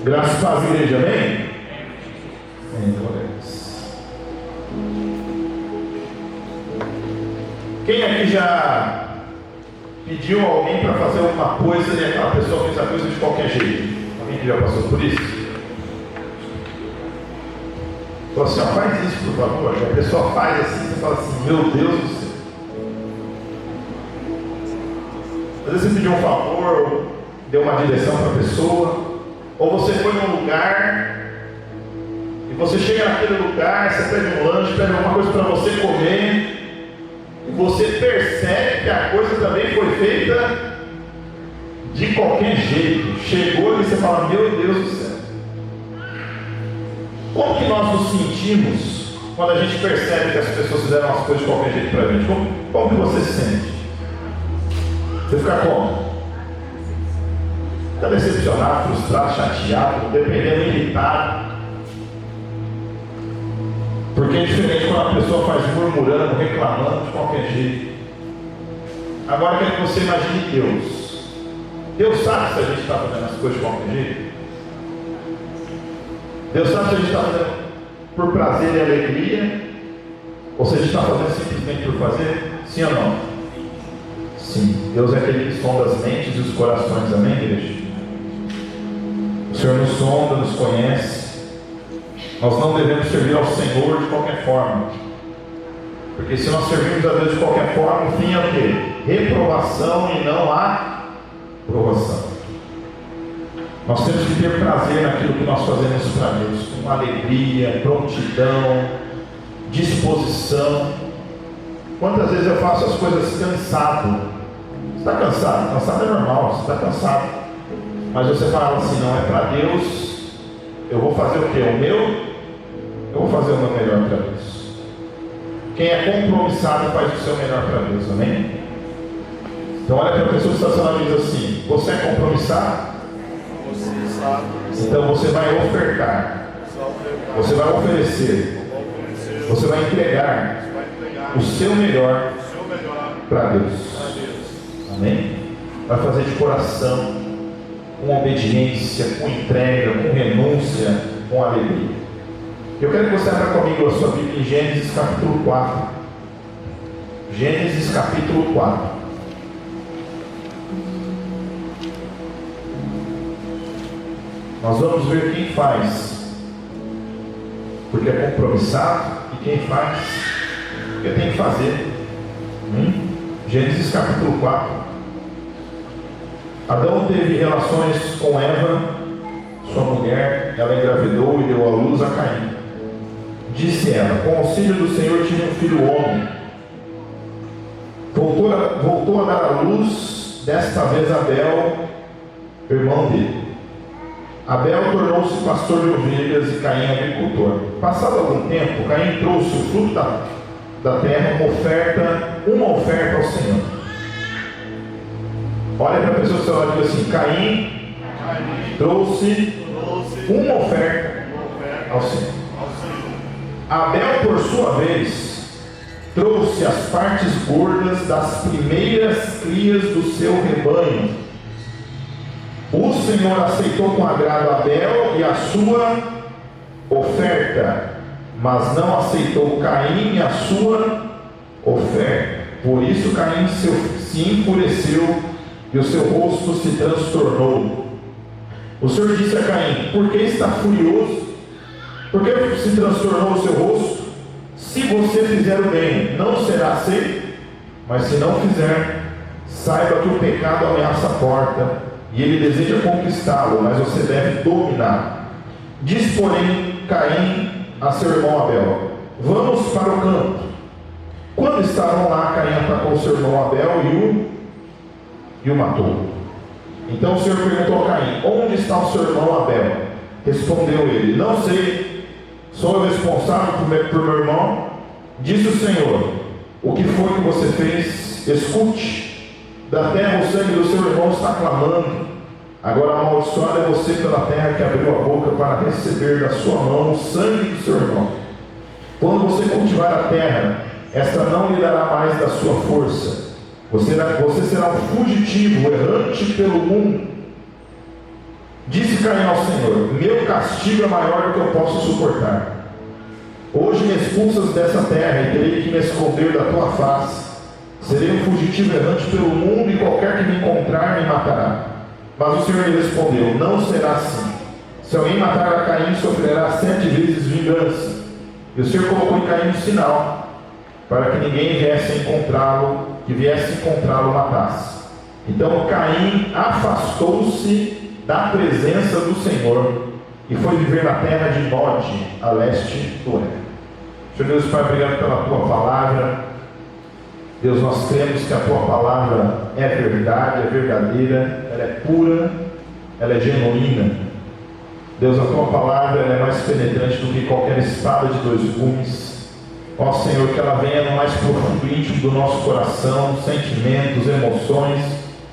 Graças a Deus, igreja, amém? Amém, glória a Deus. Quem aqui já pediu alguém para fazer alguma coisa e aquela pessoa fez a coisa de qualquer jeito? Alguém que já passou por isso? Falou assim, ó, faz isso por favor. E a pessoa faz assim, você fala assim, meu Deus do céu. Às vezes você pediu um favor, deu uma direção para a pessoa, ou você foi num lugar e você chega naquele lugar, você pede um lanche, pede alguma coisa para você comer, e você percebe que a coisa também foi feita de qualquer jeito. Chegou e você fala, meu Deus do céu. Como que nós nos sentimos quando a gente percebe que as pessoas fizeram as coisas de qualquer jeito para a gente? Como que você se sente? Você fica como? Fica decepcionado, frustrado, chateado, dependendo, irritado. Porque é diferente quando a pessoa faz murmurando, reclamando de qualquer jeito. Agora eu quero que você imagine Deus. Deus sabe se a gente está fazendo as coisas de qualquer jeito. Deus sabe se a gente está fazendo por prazer e alegria, ou se a gente está fazendo simplesmente por fazer. Sim ou não? Sim. Deus é aquele que sonda as mentes e os corações. Amém, igreja? O Senhor nos sonda, nos conhece. Nós não devemos servir ao Senhor de qualquer forma, porque se nós servirmos a Deus de qualquer forma, o fim é o quê? Reprovação e não a aprovação. Nós temos que ter prazer naquilo que nós fazemos para Deus, com alegria, prontidão, disposição. Quantas vezes eu faço as coisas cansado? Você está cansado? Cansado é normal, você está cansado. Mas você fala assim, não, é para Deus, eu vou fazer o quê? Eu vou fazer o meu melhor para Deus. Quem é compromissado faz o seu melhor para Deus, amém? Então olha para a pessoa que está falando e diz assim, você é compromissado? Então você vai ofertar, você vai oferecer, você vai entregar o seu melhor para Deus, amém? Vai fazer de coração, com obediência, com entrega, com renúncia, com alegria. Eu quero que você abra comigo a sua Bíblia em Gênesis capítulo 4. Gênesis capítulo 4. Nós vamos ver quem faz, porque é compromissado, e quem faz, porque tem que fazer. Gênesis capítulo 4. Adão teve relações com Eva, sua mulher, ela engravidou e deu à luz a Caim. Disse ela, com o auxílio do Senhor tive um filho homem. Voltou a dar à luz, desta vez Abel, irmão dele. Abel tornou-se pastor de ovelhas e Caim agricultor. Passado algum tempo, Caim trouxe o fruto da terra, uma oferta ao Senhor. Olha para a pessoa que você olha e diz assim, Caim trouxe uma oferta ao Senhor. Abel, por sua vez, trouxe as partes gordas das primeiras crias do seu rebanho. O Senhor aceitou com agrado Abel e a sua oferta, mas não aceitou Caim e a sua oferta. Por isso Caim se enfureceu e o seu rosto se transtornou. O Senhor disse a Caim, por que está furioso? Por que se transtornou o seu rosto? Se você fizer o bem, não será aceito, mas se não fizer, saiba que o pecado ameaça a porta, e ele deseja conquistá-lo, mas você deve dominar. Diz, porém, Caim a seu irmão Abel, vamos para o campo. Quando estavam lá, Caim atacou seu irmão Abel e o matou. Então o Senhor perguntou a Caim, onde está o seu irmão Abel? Respondeu ele, não sei, sou eu responsável por meu irmão? Disse o Senhor, o que foi que você fez? Escute. Da terra o sangue do seu irmão está clamando. Agora amaldiçoado é você pela terra que abriu a boca para receber da sua mão o sangue do seu irmão. Quando você cultivar a terra, esta não lhe dará mais da sua força. Você será um fugitivo, errante pelo mundo. Disse Caim ao Senhor: meu castigo é maior do que eu posso suportar. Hoje me expulsas dessa terra e terei que me esconder da tua face. Serei um fugitivo errante pelo mundo e qualquer que me encontrar me matará. Mas o Senhor lhe respondeu: não será assim. Se alguém matar a Caim, sofrerá 7 vezes vingança. E o Senhor colocou em Caim um sinal, para que ninguém viesse encontrá-lo, e matasse. Então Caim afastou-se da presença do Senhor e foi viver na terra de Nod, a leste do Éden. Senhor Deus, Pai, obrigado pela tua palavra. Deus, nós cremos que a tua palavra é verdade, é verdadeira, ela é pura, ela é genuína. Deus, a tua palavra ela é mais penetrante do que qualquer espada de 2 gumes. Ó Senhor, que ela venha no mais profundo e íntimo do nosso coração, sentimentos, emoções,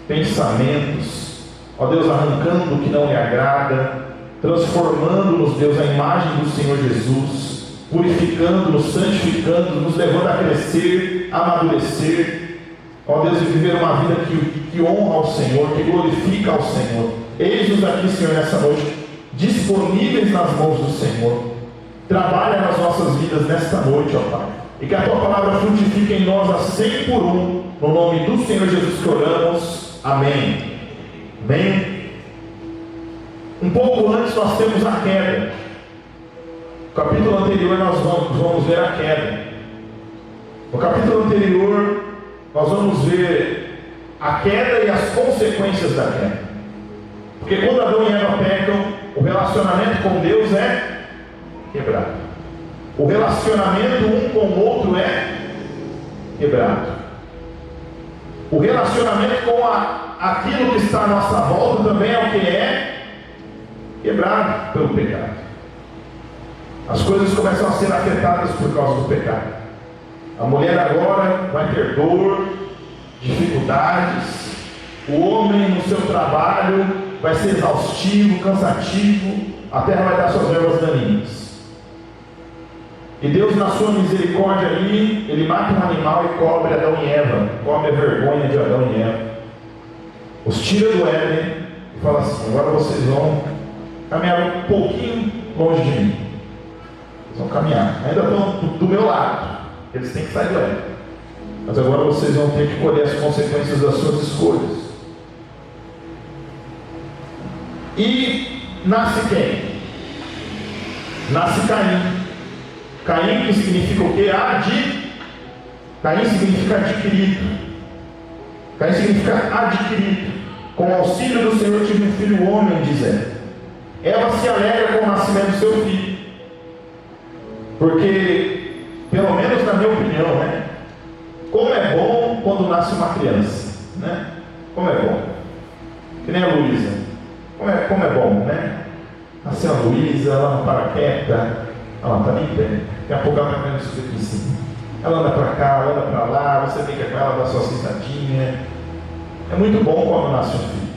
pensamentos. Ó Deus, arrancando o que não lhe agrada, transformando-nos, Deus, a imagem do Senhor Jesus, purificando-nos, santificando-nos, nos levando a crescer, a amadurecer, ó Deus, e viver uma vida que honra ao Senhor, que glorifica ao Senhor. Eis-nos aqui, Senhor, nessa noite, disponíveis nas mãos do Senhor. Trabalha nas nossas vidas nesta noite, ó Pai, e que a tua palavra frutifique em nós a 100 por 1, no nome do Senhor Jesus que oramos. Amém. Amém. Um pouco antes nós temos a queda. No capítulo anterior nós vamos ver a queda. No capítulo anterior nós vamos ver a queda e as consequências da queda. Porque quando Adão e Eva pecam, o relacionamento com Deus é quebrado. O relacionamento um com o outro é quebrado. O relacionamento com aquilo que está à nossa volta também é o que é quebrado pelo pecado. As coisas começam a ser afetadas por causa do pecado. A mulher agora vai ter dor, dificuldades. O homem no seu trabalho vai ser exaustivo, cansativo. A terra vai dar suas ervas daninhas. E Deus, na sua misericórdia ali, Ele mata um animal e cobre Adão e Eva, cobre a vergonha de Adão e Eva, os tira do Éden e fala assim: agora vocês vão caminhar um pouquinho longe de mim. Eles vão caminhar, ainda estão do meu lado, eles têm que sair do Éden, mas agora vocês vão ter que colher as consequências das suas escolhas. E nasce quem? Nasce Caim. Caim, que significa o quê? Caim significa adquirido. Caim significa adquirido. Com o auxílio do Senhor tive um filho homem, diz ela. Eva se alegra com o nascimento do seu filho. Porque, pelo menos na minha opinião, né? Como é bom quando nasce uma criança, né? Como é bom. Que nem a Luísa. Como é bom, né? Nasceu a Luísa, ela não para quieta, ela está nem pé. Daqui a pouco ela está querendo subir aqui em cima. Ela anda para cá, ela anda para lá, você brinca com ela, dá sua sentadinha. É muito bom quando nasce um filho.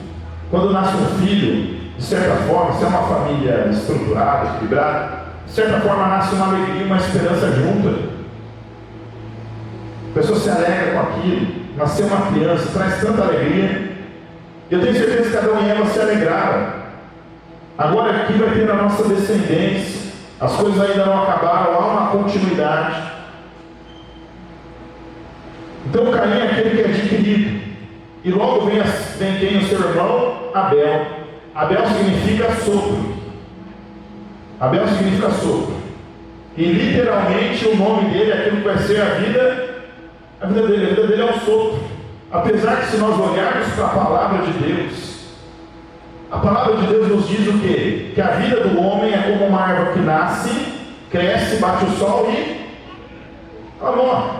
Quando nasce um filho, de certa forma, se é uma família estruturada, equilibrada, de certa forma nasce uma alegria, uma esperança junta. A pessoa se alegra com aquilo. Nasceu uma criança, traz tanta alegria. Eu tenho certeza que Adão e Eva se alegraram. Agora aqui vai ter a nossa descendência. As coisas ainda não acabaram, há uma continuidade. Então Caim é aquele que é adquirido. E logo vem quem? O seu irmão Abel. Abel significa sopro. Abel significa sopro. E literalmente o nome dele, aquilo que vai ser a vida dele. A vida dele é um sopro. Apesar que, se nós olharmos para a palavra de Deus, a palavra de Deus nos diz o quê? Que a vida do homem é como uma árvore que nasce, cresce, bate o sol e ela morre.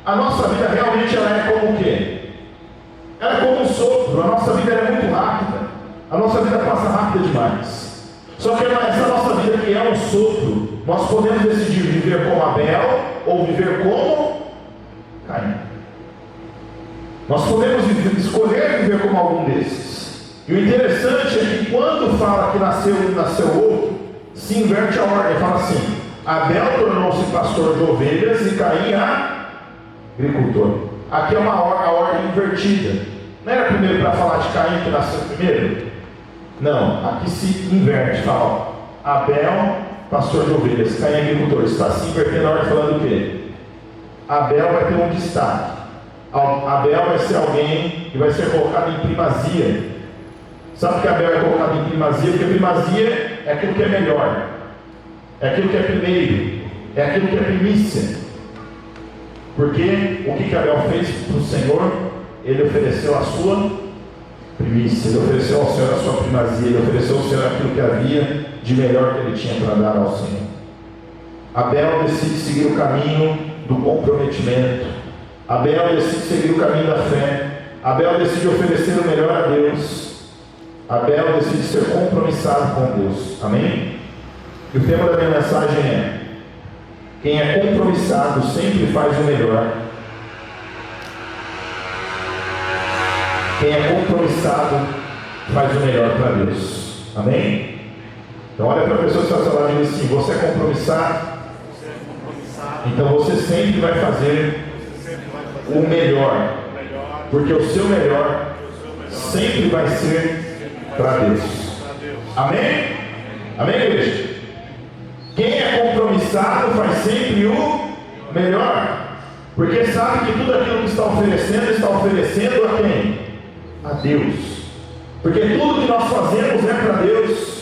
A nossa vida realmente ela é como o quê? Ela é como um sopro. A nossa vida é muito rápida. A nossa vida passa rápida demais. Só que essa nossa vida que é um sopro, nós podemos decidir viver como Abel ou viver como Caim. Nós podemos escolher viver como algum desses. E o interessante é que quando fala que nasceu um e nasceu outro, se inverte a ordem. Fala assim: Abel tornou-se pastor de ovelhas e Caim agricultor. Aqui é a ordem invertida. Não era primeiro para falar de Caim que nasceu primeiro? Não, aqui se inverte, fala, ó, Abel, pastor de ovelhas, Caim, agricultor. Está se invertendo na hora falando o quê? Abel vai ter um destaque. Abel vai ser alguém que vai ser colocado em primazia. Sabe que Abel é colocado em primazia? Porque primazia é aquilo que é melhor, é aquilo que é primeiro, é aquilo que é primícia. Porque o que Abel fez para o Senhor? Ele ofereceu a sua primícia, ele ofereceu ao Senhor a sua primazia, ele ofereceu ao Senhor aquilo que havia de melhor que ele tinha para dar ao Senhor. Abel decide seguir o caminho do comprometimento. Abel decide seguir o caminho da fé. Abel decide oferecer o melhor a Deus. Abel decide ser compromissado com Deus. Amém? E o tema da minha mensagem é: quem é compromissado sempre faz o melhor. Quem é compromissado faz o melhor para Deus. Amém? Então olha para a pessoa que está ao seu lado e diz assim: você é compromissado? Então você sempre vai fazer o melhor, porque o seu melhor sempre vai ser para Deus. Amém? Amém, igreja? Quem é compromissado faz sempre o melhor, porque sabe que tudo aquilo que está oferecendo a quem? A Deus. Porque tudo que nós fazemos é para Deus.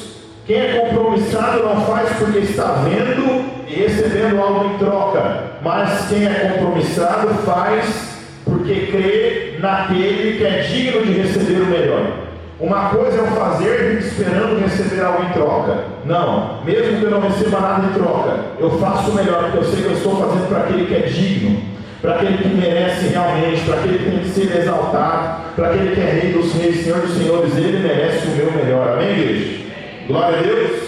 Quem é compromissado não faz porque está vendo e recebendo algo em troca, mas quem é compromissado faz porque crê naquele que é digno de receber o melhor. Uma coisa é o fazer esperando receber algo em troca. Não, mesmo que eu não receba nada em troca, eu faço o melhor, porque eu sei que eu estou fazendo para aquele que é digno, para aquele que merece realmente, para aquele que tem que ser exaltado, para aquele que é Rei dos Reis, Senhor dos Senhores. Ele merece o meu melhor. Amém, igreja? Glória a Deus.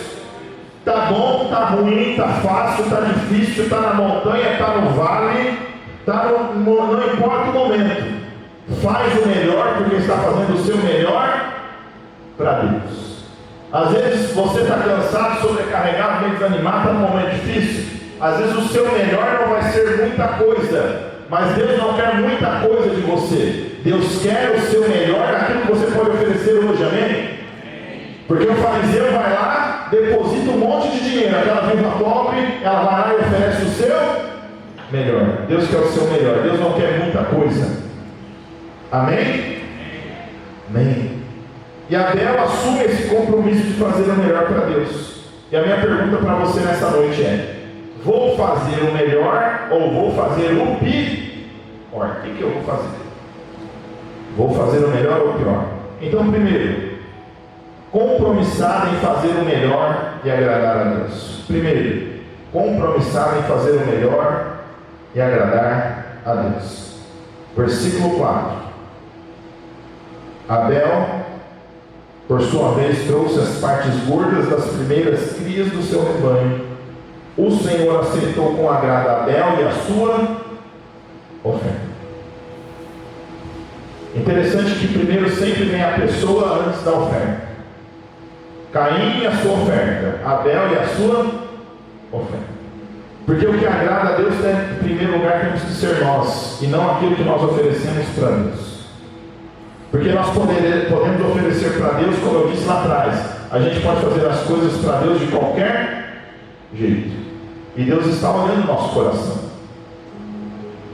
Está bom, está ruim, está fácil, está difícil, está na montanha, está no vale, não importa o momento, faz o melhor, porque está fazendo o seu melhor para Deus. Às vezes você está cansado, sobrecarregado, meio desanimado, está num momento difícil. Às vezes o seu melhor não vai ser muita coisa, mas Deus não quer muita coisa de você. Deus quer o seu melhor, aquilo que você pode oferecer hoje. Amém? Porque o fariseu vai lá, deposita um monte de dinheiro, aquela viúva pobre, ela vai lá e oferece o seu melhor. Deus quer o seu melhor, Deus não quer muita coisa. Amém? Amém. E Abel assume esse compromisso de fazer o melhor para Deus. E a minha pergunta para você nessa noite é: vou fazer o melhor ou vou fazer o pior? O que eu vou fazer? Vou fazer o melhor ou o pior? Então, primeiro, compromissado em fazer o melhor e agradar a Deus. Primeiro, compromissado em fazer o melhor e agradar a Deus. Versículo 4. Abel, por sua vez, trouxe as partes gordas das primeiras crias do seu rebanho. O Senhor aceitou com agrado Abel e a sua oferta. Interessante que primeiro sempre vem a pessoa antes da oferta. Caim e a sua oferta, Abel e a sua oferta. Porque o que agrada a Deus, em primeiro lugar, temos que ser nós, e não aquilo que nós oferecemos para Deus. Porque nós podemos oferecer para Deus, como eu disse lá atrás, a gente pode fazer as coisas para Deus de qualquer jeito, e Deus está olhando o nosso coração.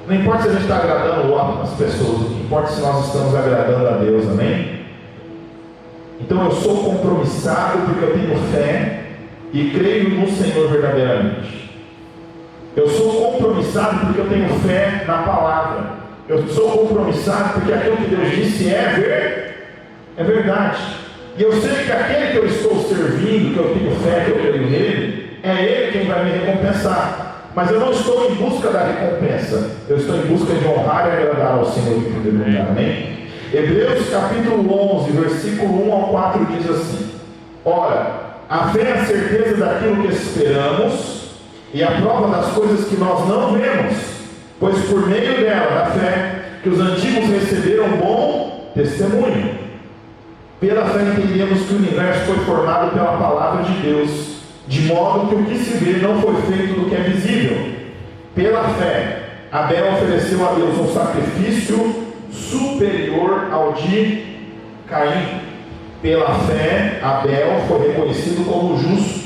Não importa se a gente está agradando as pessoas, o que importa é se nós estamos agradando a Deus. Amém? Então eu sou compromissado porque eu tenho fé e creio no Senhor verdadeiramente. Eu sou compromissado porque eu tenho fé na palavra. Eu sou compromissado porque aquilo que Deus disse é verdade. E eu sei que aquele que eu estou servindo, que eu tenho fé, que eu creio nele, é Ele quem vai me recompensar. Mas eu não estou em busca da recompensa, eu estou em busca de honrar e agradar ao Senhor em primeiro lugar. Amém? Hebreus capítulo 11, versículo 1 ao 4 diz assim: ora, a fé é a certeza daquilo que esperamos e a prova das coisas que nós não vemos, pois por meio dela, da fé, que os antigos receberam bom testemunho. Pela fé entendemos que o universo foi formado pela palavra de Deus, de modo que o que se vê não foi feito do que é visível. Pela fé, Abel ofereceu a Deus um sacrifício superior ao de Caim. Pela fé, Abel foi reconhecido como justo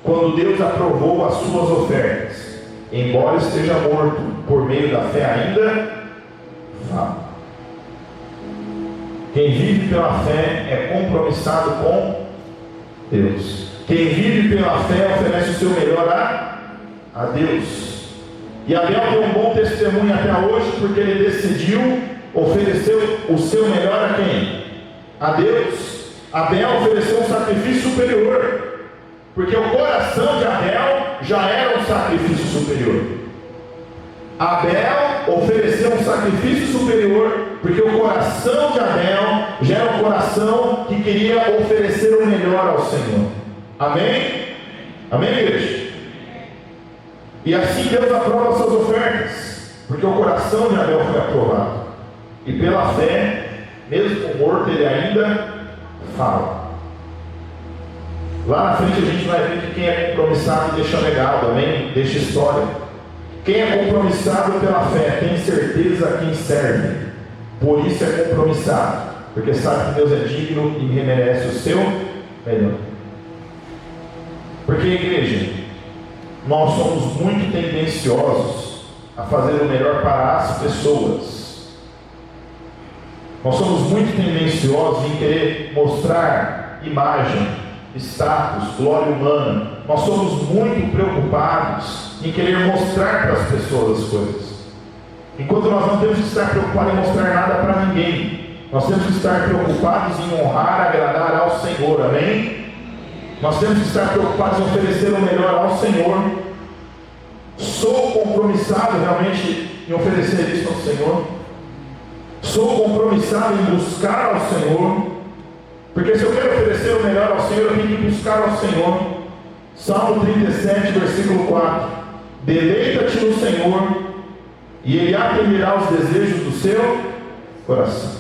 quando Deus aprovou as suas ofertas, embora esteja morto, por meio da fé ainda fala. Quem vive pela fé é compromissado com Deus. Quem vive pela fé oferece o seu melhor a Deus. E Abel deu um bom testemunho até hoje, porque ele decidiu oferecer o seu melhor a quem? A Deus. Abel ofereceu um sacrifício superior, porque o coração de Abel já era um sacrifício superior. Abel ofereceu um sacrifício superior, porque o coração de Abel já era um coração que queria oferecer o melhor ao Senhor. Amém? Amém, igreja? E assim Deus aprova suas ofertas, porque o coração de Abel foi aprovado. E pela fé, mesmo morto, ele ainda fala. Lá na frente a gente vai ver que quem é compromissado deixa legado, amém? Deixa história. Quem é compromissado pela fé tem certeza a quem serve, por isso é compromissado, porque sabe que Deus é digno e merece o seu melhor. Porque, igreja, nós somos muito tendenciosos a fazer o melhor para as pessoas. Nós somos muito tendenciosos em querer mostrar imagem, status, glória humana. Nós somos muito preocupados em querer mostrar para as pessoas as coisas, enquanto nós não temos que estar preocupados em mostrar nada para ninguém. Nós temos que estar preocupados em honrar, agradar ao Senhor, amém? Nós temos que estar preocupados em oferecer o melhor ao Senhor. Sou compromissado realmente em oferecer isso ao Senhor? Sou compromissado em buscar ao Senhor? Porque se eu quero oferecer o melhor ao Senhor, eu tenho que buscar ao Senhor. Salmo 37, versículo 4: deleita-te no Senhor, e Ele atenderá os desejos do seu coração.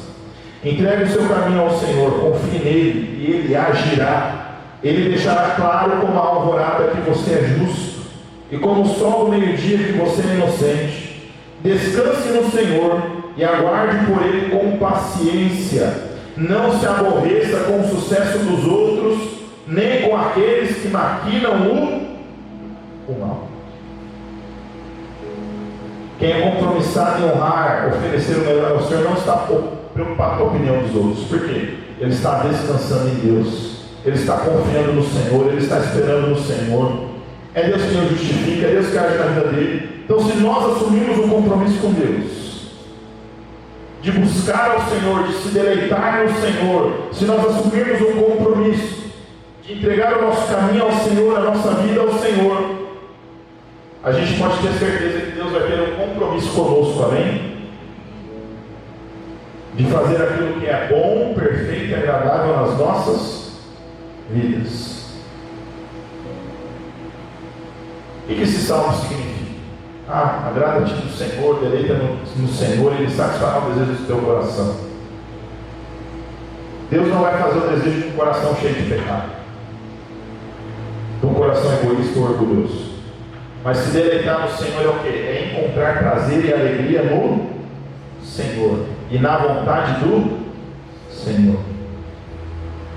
Entregue o seu caminho ao Senhor, confie nele, e Ele agirá. Ele deixará claro como a alvorada que você é justo, e como o sol do meio-dia que você é inocente. Descanse no Senhor, e aguarde por Ele com paciência. Não se aborreça com o sucesso dos outros, nem com aqueles que maquinam o mal. Quem é compromissado em honrar, oferecer o melhor ao Senhor, não está preocupado com a opinião dos outros. Por quê? Ele está descansando em Deus, ele está confiando no Senhor, ele está esperando no Senhor. É Deus que nos justifica, é Deus que age na vida dele. Então, se nós assumirmos um compromisso com Deus, de buscar ao Senhor, de se deleitar no Senhor, se nós assumirmos um compromisso de entregar o nosso caminho ao Senhor, a nossa vida ao Senhor, a gente pode ter certeza que Deus vai ter um compromisso conosco, amém? De fazer aquilo que é bom, perfeito e agradável nas nossas vidas. O que esse salmo significa? Agrada-te do Senhor, deleita no Senhor, Ele satisfará o desejo do teu coração. Deus não vai fazer o desejo de um coração cheio de pecado, de um coração egoísta ou orgulhoso. Mas se deleitar no Senhor é o quê? É encontrar prazer e alegria no Senhor e na vontade do Senhor.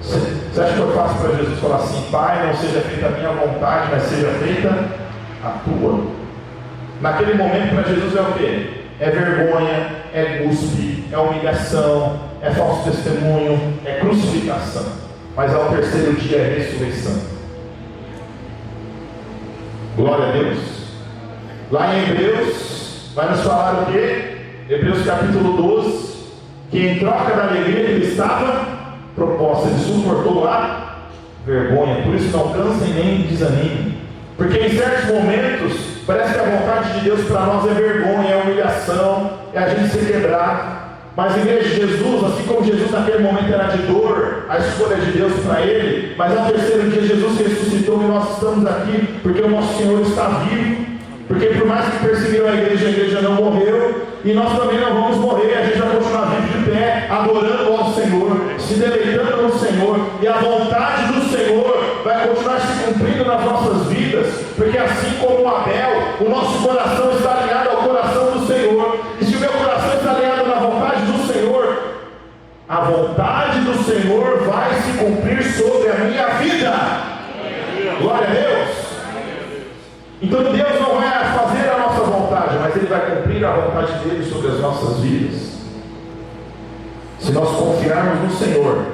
Você acha que eu faço para Jesus falar assim: Pai, não seja feita a minha vontade, mas seja feita a tua? Naquele momento para Jesus é o quê? É vergonha, é cuspe, é humilhação, é falso testemunho, é crucificação. Mas ao terceiro dia é ressurreição. Glória a Deus. Lá em Hebreus vai nos falar o quê? Hebreus capítulo 12, que em troca da alegria que lhe estava proposta, ele suportou a vergonha. Por isso não cansem nem desanimem, porque em certos momentos parece que a vontade de Deus para nós é vergonha, é humilhação, é a gente ser quebrado. Mas em vez de Jesus, assim como Jesus naquele momento era de dor, a escolha de Deus para ele, mas ao terceiro dia Jesus ressuscitou e nós estamos aqui porque o nosso Senhor está vivo. Porque por mais que perseguiram a igreja não morreu, e nós também não vamos morrer. A gente vai continuar vivo de pé, adorando ao Senhor, se deleitando no Senhor, e a vontade do Senhor vai continuar se cumprindo nas nossas vidas, porque assim como Abel, o nosso coração está alinhado ao coração do Senhor. E se o meu coração está alinhado na vontade do Senhor, a vontade do do Senhor vai se cumprir sobre a minha vida. Glória a Deus. Então Deus não vai fazer a nossa vontade, mas Ele vai cumprir a vontade dEle sobre as nossas vidas. Se nós confiarmos no Senhor,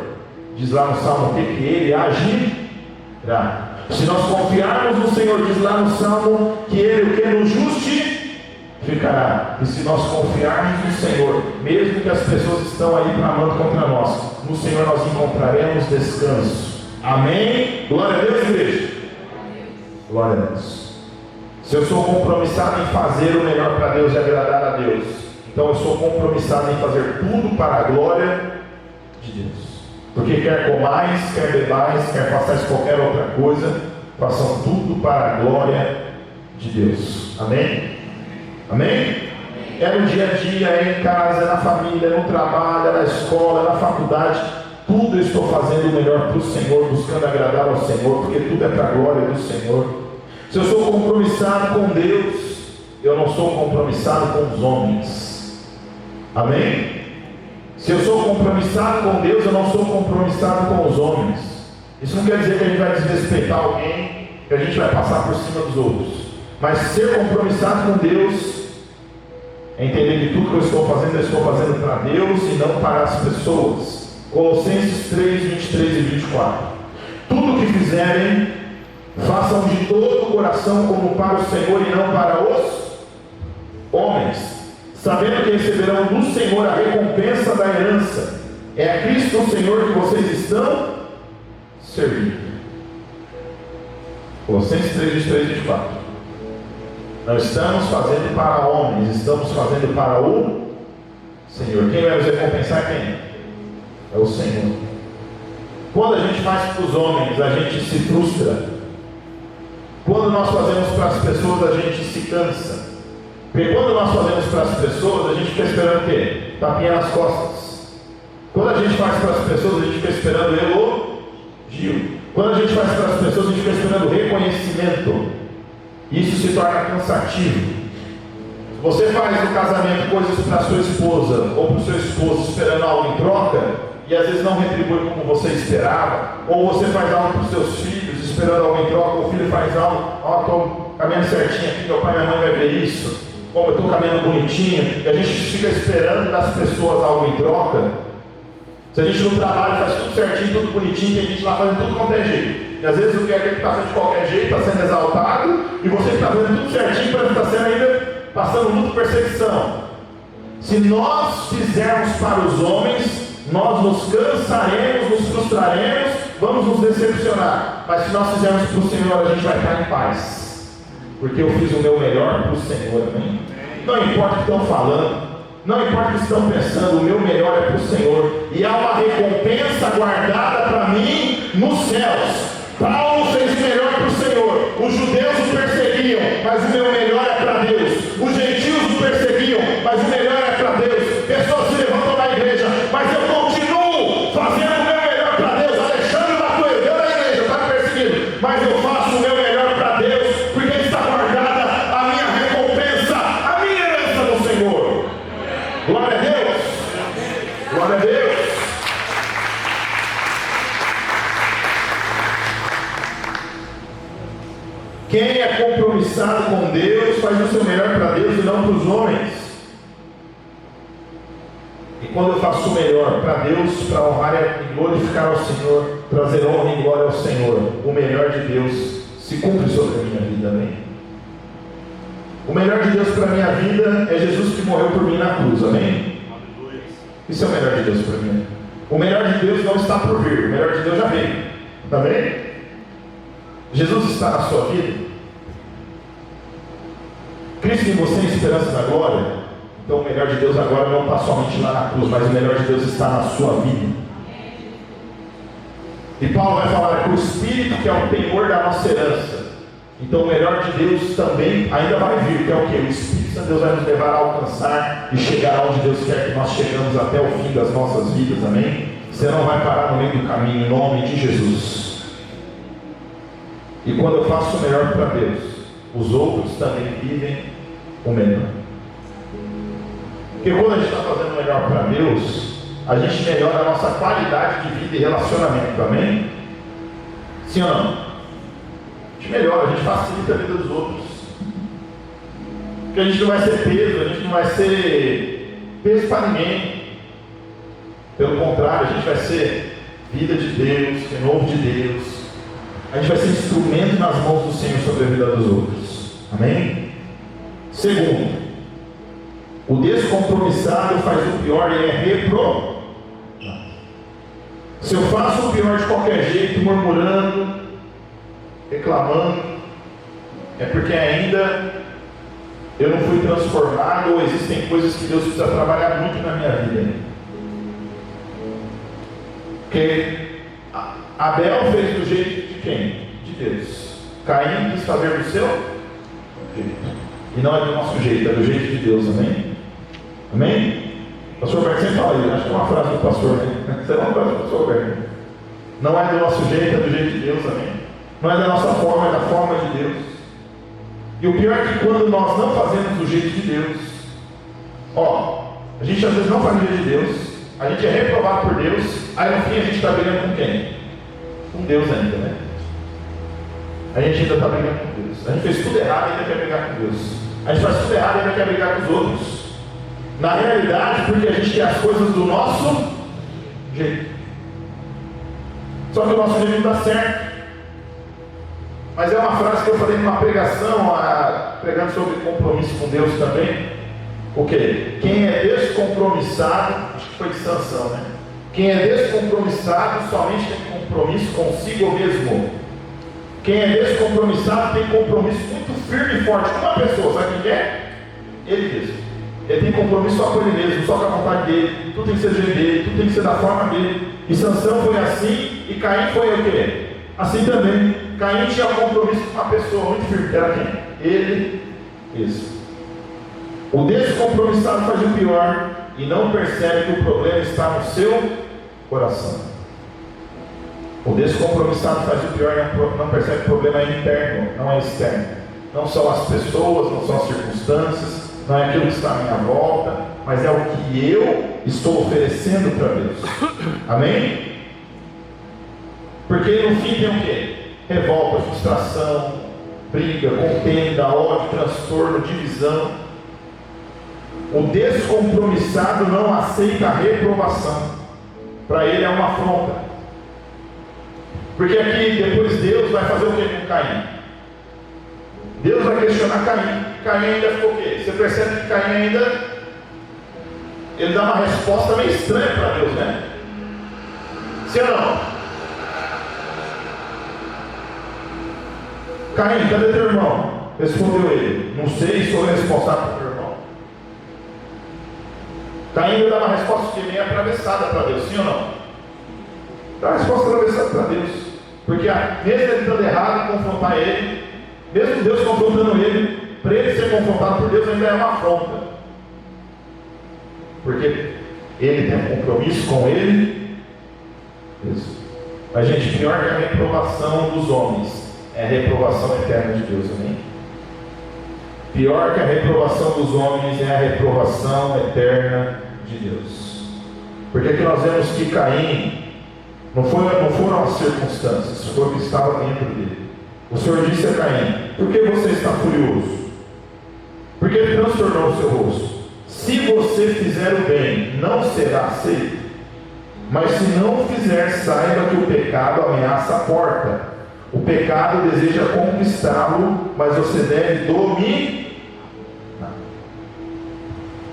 diz lá no Salmo que Ele agirá. Se nós confiarmos no Senhor, diz lá no Salmo que Ele o que nos justificará. E se nós confiarmos no Senhor, mesmo que as pessoas estão aí tramando contra nós, no Senhor nós encontraremos descanso. Amém? Glória a Deus, igreja. Glória a Deus. Se eu sou compromissado em fazer o melhor para Deus e agradar a Deus, então eu sou compromissado em fazer tudo para a glória de Deus. Porque quer comais, quer bebais, quer façais qualquer outra coisa, façam tudo para a glória de Deus. Amém? Amém? É no dia a dia, é em casa, é na família, é no trabalho, é na escola, é na faculdade. Tudo eu estou fazendo o melhor para o Senhor, buscando agradar ao Senhor, porque tudo é para a glória do Senhor. Se eu sou compromissado com Deus, eu não sou compromissado com os homens. Amém? Se eu sou compromissado com Deus, eu não sou compromissado com os homens. Isso não quer dizer que a gente vai desrespeitar alguém, que a gente vai passar por cima dos outros. Mas ser compromissado com Deus é entender que tudo que eu estou fazendo para Deus e não para as pessoas. Colossenses 3, 23 e 24. Tudo que fizerem, façam de todo o coração como para o Senhor e não para os homens, sabendo que receberão do Senhor a recompensa da herança. É a Cristo o Senhor que vocês estão servindo. Colossenses 3, 23 e 24. Não estamos fazendo para homens, estamos fazendo para o Senhor. Quem vai nos recompensar? Quem? É o Senhor. Quando a gente faz para os homens, a gente se frustra. Quando nós fazemos para as pessoas, a gente se cansa. Porque quando nós fazemos para as pessoas, a gente fica esperando o quê? Tapinha nas costas. Quando a gente faz para as pessoas, a gente fica esperando elogio. Quando a gente faz para as pessoas, a gente fica esperando reconhecimento. Isso se torna cansativo. Você faz no casamento coisas para a sua esposa ou para o seu esposo esperando algo em troca, e às vezes não retribui como você esperava, ou você faz algo para os seus filhos esperando algo em troca, o filho faz algo, estou caminhando certinho aqui, meu pai e minha mãe vai ver isso, como eu estou caminhando bonitinho, e a gente fica esperando das pessoas algo em troca. Se a gente no trabalho faz tudo certinho, tudo bonitinho, tem gente lá fazendo tudo de qualquer jeito. E às vezes o que é que está fazendo de qualquer jeito, está sendo exaltado, e você está fazendo tudo certinho, para estar sendo ainda passando muito perseguição. Se nós fizermos para os homens, nós nos cansaremos, nos frustraremos, vamos nos decepcionar. Mas se nós fizermos para o Senhor, a gente vai estar em paz, porque eu fiz o meu melhor para o Senhor. Amém? Não importa o que estão falando, não importa o que estão pensando, o meu melhor é para o Senhor, e há uma recompensa guardada para mim nos céus. Paulo fez o melhor para o Senhor. Os judeus o perseguiam, mas o meu melhor é para Deus. Os gentios o perseguiam, mas o melhor é para Deus. Pessoas se levantam na igreja, mas eu continuo fazendo o meu melhor para Deus. Alexandre bateu, eu na igreja, está me perseguindo, mas eu faço o meu melhor para Deus, porque está guardada a minha recompensa, a minha herança no Senhor. Glória a Deus. Glória a Deus. Quem é compromissado com Deus faz o seu melhor para Deus e não para os homens. E quando eu faço o melhor para Deus, para honrar e glorificar ao Senhor, trazer honra e glória ao Senhor, o melhor de Deus se cumpre sobre a minha vida. Amém? O melhor de Deus para a minha vida é Jesus que morreu por mim na cruz. Amém? Isso é o melhor de Deus para mim. O melhor de Deus não está por vir, o melhor de Deus já veio. Amém? Jesus está na sua vida? Cristo em você, esperança da glória? Então o melhor de Deus agora não está somente lá na cruz, mas o melhor de Deus está na sua vida. E Paulo vai falar que o Espírito, que é o penhor da nossa herança. Então o melhor de Deus também ainda vai vir, que é o que? O Espírito Santo de Deus vai nos levar a alcançar e chegar onde Deus quer que nós chegamos até o fim das nossas vidas. Amém? Você não vai parar no meio do caminho, em nome de Jesus. E quando eu faço o melhor para Deus, os outros também vivem o melhor. Porque quando a gente está fazendo o melhor para Deus, a gente melhora a nossa qualidade de vida e relacionamento, amém? Sim ou não? A gente melhora, a gente facilita a vida dos outros. Porque a gente não vai ser peso, a gente não vai ser peso para ninguém. Pelo contrário, a gente vai ser vida de Deus, renovo de Deus. A gente vai ser instrumento nas mãos do Senhor sobre a vida dos outros. Amém? Segundo, o descompromissado faz o pior e é reprovado. Se eu faço o pior de qualquer jeito, murmurando, reclamando, é porque ainda eu não fui transformado, ou existem coisas que Deus precisa trabalhar muito na minha vida. Porque Abel fez do jeito de quem? De Deus. Caim quis fazer do seu jeito. E não é do nosso jeito, é do jeito de Deus, amém? Amém? O pastor Alberto sempre fala isso, acho que é uma frase do pastor, né? Isso é uma frase do pastor Alberto. Não é do nosso jeito, é do jeito de Deus, amém? Não é da nossa forma, é da forma de Deus. E o pior é que quando nós não fazemos do jeito de Deus, a gente às vezes não faz do jeito de Deus, a gente é reprovado por Deus, aí no fim a gente está brigando com quem? Com Deus ainda, né? A gente ainda está brigando com Deus. A gente fez tudo errado e ainda quer brigar com Deus. A gente faz tudo errado e ainda quer brigar com os outros. Na realidade, porque a gente quer as coisas do nosso jeito. Só que o nosso jeito não dá certo. Mas é uma frase que eu falei numa pregação, pregando sobre compromisso com Deus também. O quê? Quem é descompromissado, acho que foi de Sansão, né? Quem é descompromissado somente tem compromisso consigo mesmo. Quem é descompromissado tem compromisso muito firme e forte com uma pessoa, sabe quem é? Ele mesmo. Ele tem compromisso só com ele mesmo, só com a vontade dele, tudo tem que ser do jeito dele, tudo tem que ser da forma dele. E Sansão foi assim, e Caim foi o quê? Assim também. Caim tinha compromisso com uma pessoa muito firme, que era quem? Ele mesmo. O descompromissado faz o pior e não percebe que o problema está no seu coração. O descompromissado faz o pior e não percebe que o problema é interno, não é externo. Não são as pessoas, não são as circunstâncias, não é aquilo que está à minha volta, mas é o que eu estou oferecendo para Deus. Amém? Porque no fim tem o quê? Revolta, frustração, briga, contenda, ódio, transtorno, divisão. O descompromissado não aceita a reprovação. Para ele é uma afronta. Porque aqui depois Deus vai fazer o que com Caim? Deus vai questionar Caim. Caim ainda ficou o quê? Você percebe que Caim ainda, ele dá uma resposta meio estranha para Deus, né? Sim ou não? Caim, cadê teu irmão? Respondeu ele: não sei, sou responsável por teu irmão. Caim ainda dá uma resposta que meio atravessada para Deus, sim ou não? Dá uma resposta atravessada para Deus. Porque mesmo ele estando errado em confrontar ele, mesmo Deus confrontando ele, para ele ser confrontado por Deus ainda é uma afronta. Porque ele tem um compromisso com ele. Isso. Mas gente, pior que a reprovação dos homens é a reprovação eterna de Deus, amém? Pior que a reprovação dos homens é a reprovação eterna de Deus. Porque aqui nós vemos que Caim não foram as circunstâncias, foi o que estava dentro dele. O Senhor disse a Caim: por que você está furioso? Por que transtornou o seu rosto? Se você fizer o bem, não será aceito. Mas se não o fizer, saiba que o pecado ameaça a porta. O pecado deseja conquistá-lo, mas você deve dominar.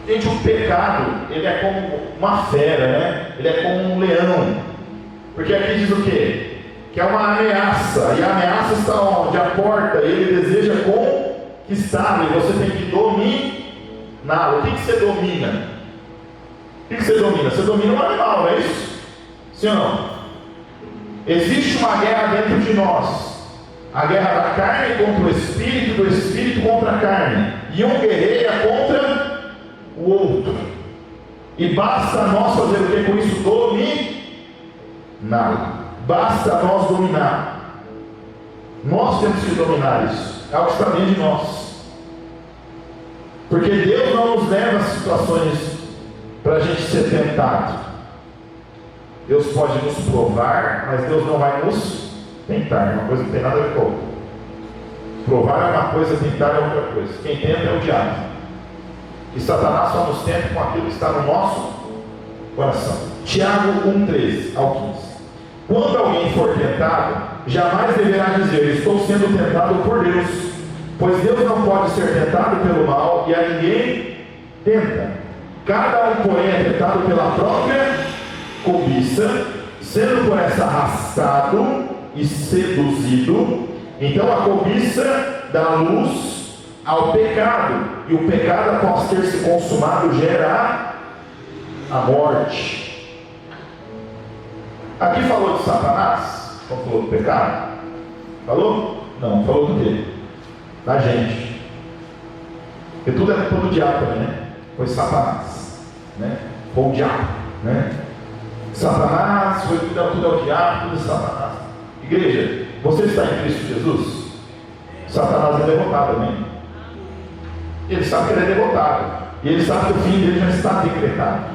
Gente, o pecado, ele é como uma fera, né? Ele é como um leão. Porque aqui diz o quê? Que é uma ameaça. E a ameaça está onde? A porta. Ele deseja conquistá-lo. E você tem que dominá-lo. O que você domina? O que você domina? Você domina um animal, não é isso? Sim ou não? Existe uma guerra dentro de nós. A guerra da carne contra o espírito, do espírito contra a carne. E um guerreia contra o outro. E basta nós fazer o que com isso? Dominar. Basta nós dominar. Nós temos que dominar isso. É algo que está dentro de nós. Porque Deus não nos leva a situações para a gente ser tentado. Deus pode nos provar, mas Deus não vai nos tentar. É uma coisa que não tem nada a ver com a outra. Provar é uma coisa, tentar é outra coisa. Quem tenta é o diabo. E Satanás só nos tenta com aquilo que está no nosso coração. Tiago 1:13 ao 15. Quando alguém for tentado, jamais deverá dizer: estou sendo tentado por Deus, pois Deus não pode ser tentado pelo mal, e a ninguém tenta. Cada um, porém, é tentado pela própria cobiça, sendo por essa arrastado e seduzido. Então a cobiça dá luz ao pecado, e o pecado, após ter se consumado, gera a morte. Aqui falou de Satanás, quando falou do pecado? Falou? Não, falou do quê? Da gente. Porque tudo é culpa do diabo também, né? Foi Satanás, né? Foi o diabo, né? Satanás, foi tudo ao diabo, tudo Satanás. Igreja, você está em Cristo Jesus? Satanás é derrotado, amém? Ele sabe que ele é derrotado, e ele sabe que o fim dele já está decretado.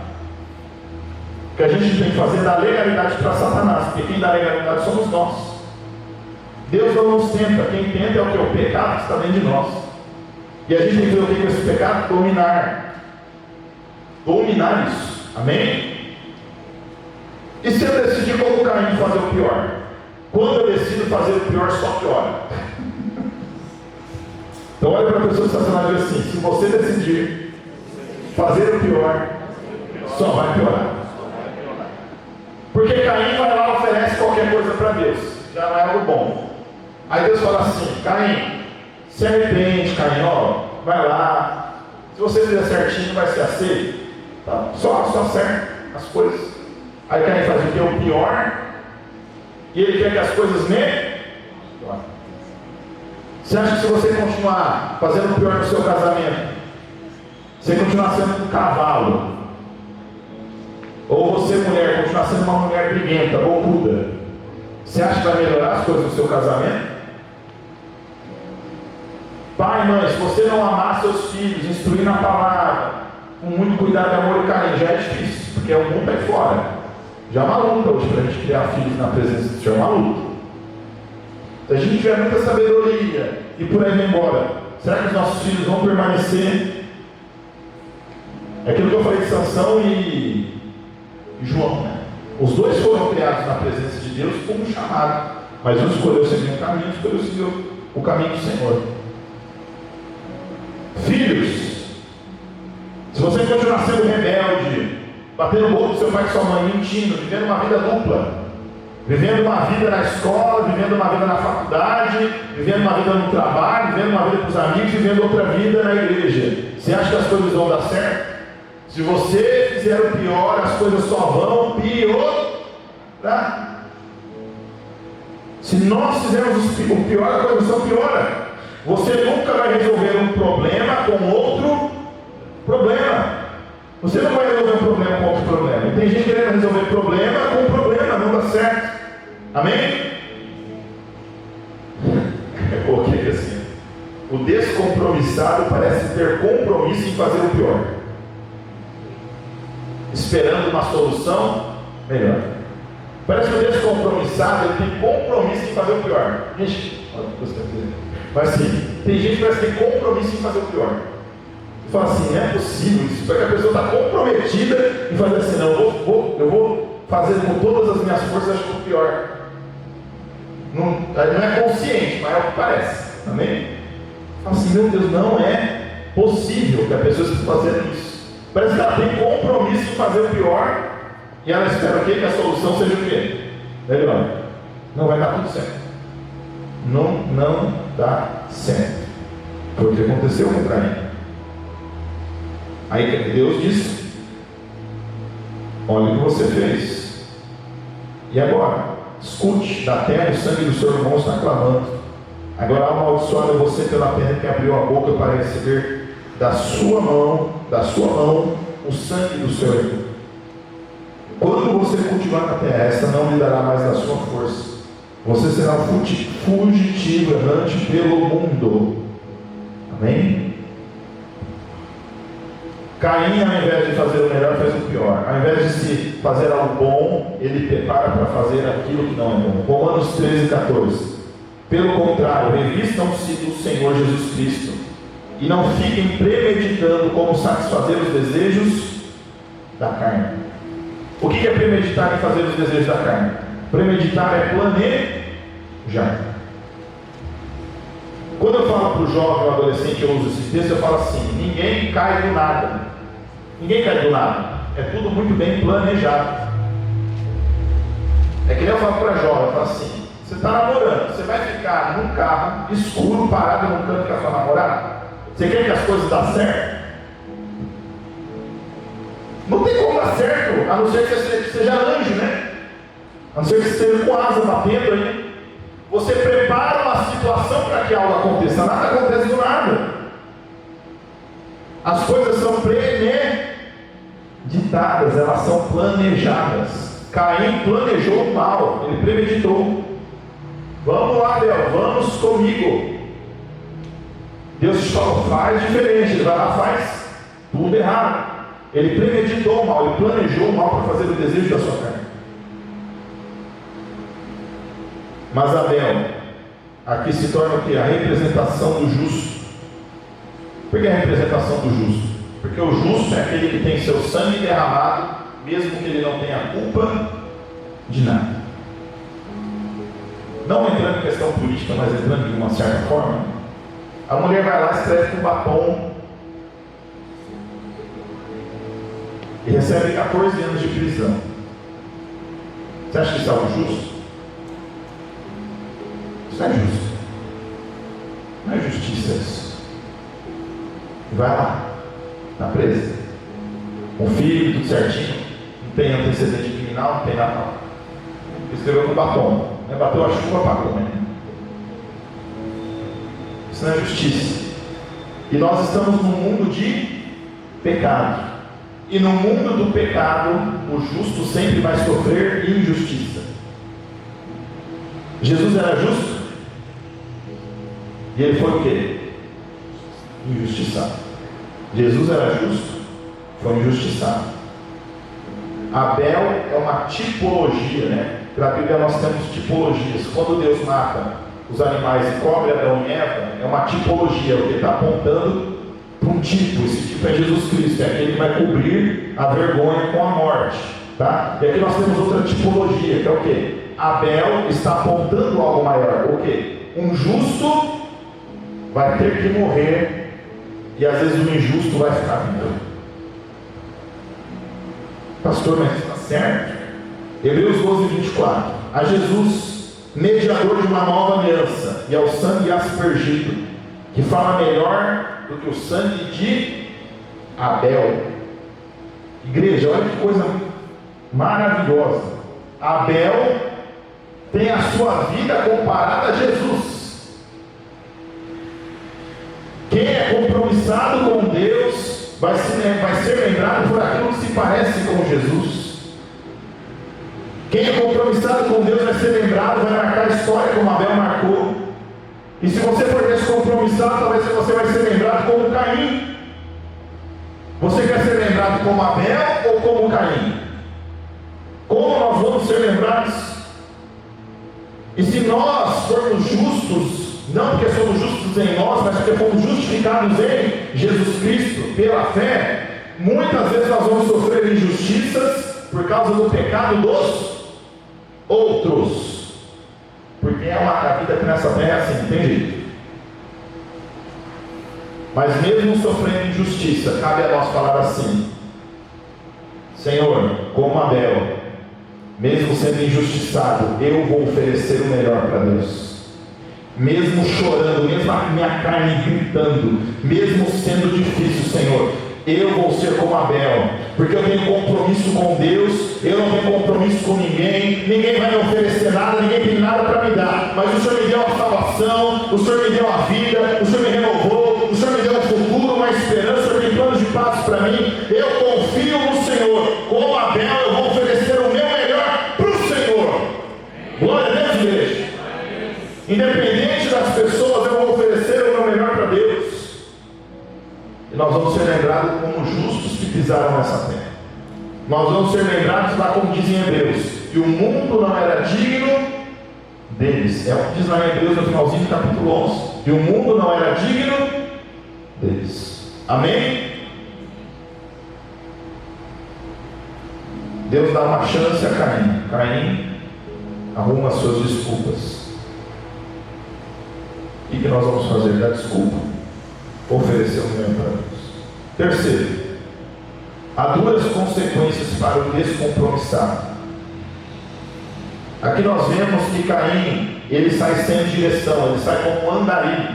O que a gente tem que fazer é dar legalidade para Satanás, porque quem dá legalidade somos nós. Deus não nos tenta, quem tenta é o que? O pecado que está dentro de nós. E a gente tem que ver o que com esse pecado? Dominar isso, amém? E se eu decidir como Caim fazer o pior? Quando eu decido fazer o pior, só piora. Então olha para a pessoa que está sendo assim: se você decidir fazer o pior, só vai piorar. Porque Caim vai lá e oferece qualquer coisa para Deus, já não é algo bom. Aí Deus fala assim: Caim, se arrepende, Caim, ó, vai lá, se você fizer certinho vai ser aceito, tá? Só acerta as coisas. Aí Caim faz o que? O pior, e ele quer que as coisas melhorem. Você acha que se você continuar fazendo o pior no seu casamento, você continuar sendo um cavalo, ou você, mulher, continuar sendo uma mulher briguenta, bocuda, você acha que vai melhorar as coisas no seu casamento? Pai, mãe, se você não amar seus filhos, instruir na palavra, com muito cuidado, amor e carinho, já é difícil, porque o mundo aí fora. Já é uma luta hoje para a gente criar filhos na presença do Senhor, é uma luta. Se a gente tiver muita sabedoria e por aí vai embora, será que os nossos filhos vão permanecer? É aquilo que eu falei de Sansão e João, né? Os dois foram criados na presença de Deus como um chamado, mas um escolheu seguir um caminho, um escolheu seguir o caminho do Senhor. Filhos, se você continuar sendo rebelde, batendo o boco do seu pai e sua mãe, mentindo, vivendo uma vida dupla, vivendo uma vida na escola, vivendo uma vida na faculdade, vivendo uma vida no trabalho, vivendo uma vida com os amigos, vivendo outra vida na igreja, você acha que as coisas vão dar certo? Se você fizer o pior, as coisas só vão piorar. Se nós fizermos o pior, a coisa só piora. Você nunca vai resolver um problema com outro problema. Você não vai resolver um problema com outro problema. E tem gente querendo resolver problema com problema, não dá certo. Amém? Eu coloquei aqui assim: o descompromissado parece ter compromisso em fazer o pior, esperando uma solução melhor. Parece que o descompromissado ele tem compromisso em fazer o pior. Gente, mas sim, tem gente que parece que tem compromisso em fazer o pior. E fala assim: não é possível isso, porque a pessoa está comprometida em fazer assim: não, eu vou fazer com todas as minhas forças, acho que o pior. Não é consciente, mas é o que parece. Amém? Fala assim: meu Deus, não é possível que a pessoa esteja fazendo isso. Parece que ela tem compromisso em fazer o pior, e ela espera o quê? Que a solução seja o quê? Melhor. Não vai dar tudo certo. Não dá certo. Foi o que aconteceu com Caim. Aí Deus disse: olha o que você fez. E agora? Escute, da terra o sangue do seu irmão está clamando. Agora amaldiçoado é você pela pena que abriu a boca para receber da sua mão, o sangue do seu irmão. Quando você cultivar na terra, esta não lhe dará mais da sua força. Você será fugitivo, errante pelo mundo. Amém? Caim, ao invés de fazer o melhor, faz o pior. Ao invés de se fazer algo bom, ele prepara para fazer aquilo que não é bom. Romanos 13:14. Pelo contrário, revistam-se do Senhor Jesus Cristo e não fiquem premeditando como satisfazer os desejos da carne. O que é premeditar e fazer os desejos da carne? Premeditar é planejar. Quando eu falo para o jovem ou adolescente, eu uso esse texto, eu falo assim: ninguém cai do nada. Ninguém cai do nada. É tudo muito bem planejado. É que nem eu falo para jovem, eu falo assim: você está namorando, você vai ficar num carro escuro, parado num canto com a sua namorada? Você quer que as coisas dêem certo? Não tem como dar certo, a não ser que você seja anjo, né? A não ser que você esteja com asa batendo aí. Você prepara uma situação para que algo aconteça. Nada acontece do nada. As coisas são premeditadas, elas são planejadas. Caim planejou o mal, ele premeditou. Vamos lá, Deus, vamos comigo. Deus te falou, faz diferente. Ele vai lá, faz tudo errado. Ele premeditou o mal, ele planejou o mal para fazer o desejo da sua carne. Mas Abel, aqui se torna o que? A representação do justo. Por que a representação do justo? Porque o justo é aquele que tem seu sangue derramado, mesmo que ele não tenha culpa de nada. Não entrando em questão política, mas entrando de uma certa forma. A mulher vai lá, escreve com batom e recebe 14 anos de prisão. Você acha que isso é algo justo? Isso é justo. Não é justiça isso. Vai lá, está presa. Com filho, tudo certinho. Não tem antecedente criminal, não tem nada. Escreveu com batom. Não é bateu a chuva, pagou, né? Isso não é justiça. E nós estamos num mundo de pecado. E no mundo do pecado, o justo sempre vai sofrer injustiça. Jesus era justo? E ele foi o quê? Injustiçado. Jesus era justo? Foi injustiçado. Abel é uma tipologia, né? Na Bíblia nós temos tipologias. Quando Deus mata os animais e cobre Adão e Eva, é uma tipologia, porque está apontando para um tipo. Esse tipo é Jesus Cristo, é aquele que vai cobrir a vergonha com a morte, tá? E aqui nós temos outra tipologia, que é o quê? Abel está apontando algo maior. O quê? Um justo vai ter que morrer, e às vezes o injusto vai ficar vivo. Pastor, mas está certo? Hebreus 12:24. A Jesus, mediador de uma nova aliança, e ao sangue aspergido, que fala melhor do que o sangue de Abel. Igreja, olha que coisa maravilhosa. Abel tem a sua vida comparada a Jesus. Quem é compromissado com Deus vai ser lembrado por aquilo que se parece com Jesus. Quem é compromissado com Deus vai ser lembrado, vai marcar a história como Abel marcou. E se você for descompromissado, talvez você vai ser lembrado como Caim. Você quer ser lembrado como Abel ou como Caim? Como nós vamos ser lembrados? E se nós formos justos, não porque somos justos em nós, mas porque fomos justificados em Jesus Cristo pela fé, muitas vezes nós vamos sofrer injustiças por causa do pecado dos outros. Porque a vida aqui nessa terra é assim, tem jeito. Mas mesmo sofrendo injustiça, cabe a nós falar assim: Senhor, como Abel, mesmo sendo injustiçado, eu vou oferecer o melhor para Deus. Mesmo chorando, mesmo a minha carne gritando, mesmo sendo difícil, Senhor, eu vou ser como Abel, porque eu tenho compromisso com Deus, eu não tenho compromisso com ninguém vai me oferecer nada, ninguém tem nada para me dar, mas o Senhor me deu a salvação, o Senhor me deu a vida, o Senhor me renovou, o Senhor me deu um futuro, uma esperança, o Senhor tem planos de paz para mim, eu confio no Senhor. Como Abel, eu vou oferecer o meu melhor para o Senhor. Glória a Deus, igreja. Independente das pessoas, eu vou oferecer o meu melhor para Deus. E nós vamos ser lembrados como justos pisaram nessa terra. Nós vamos ser lembrados lá como diz em Hebreus, que o mundo não era digno deles. É o que diz lá em Hebreus no finalzinho do capítulo 11, que o mundo não era digno deles. Amém? Deus dá uma chance a Caim. Caim arruma as suas desculpas. O que nós vamos fazer? Dar desculpa? Oferecer um bem para Deus. Terceiro, há duas consequências para o descompromissado. Aqui nós vemos que Caim, ele sai sem direção, ele sai como um andarilho.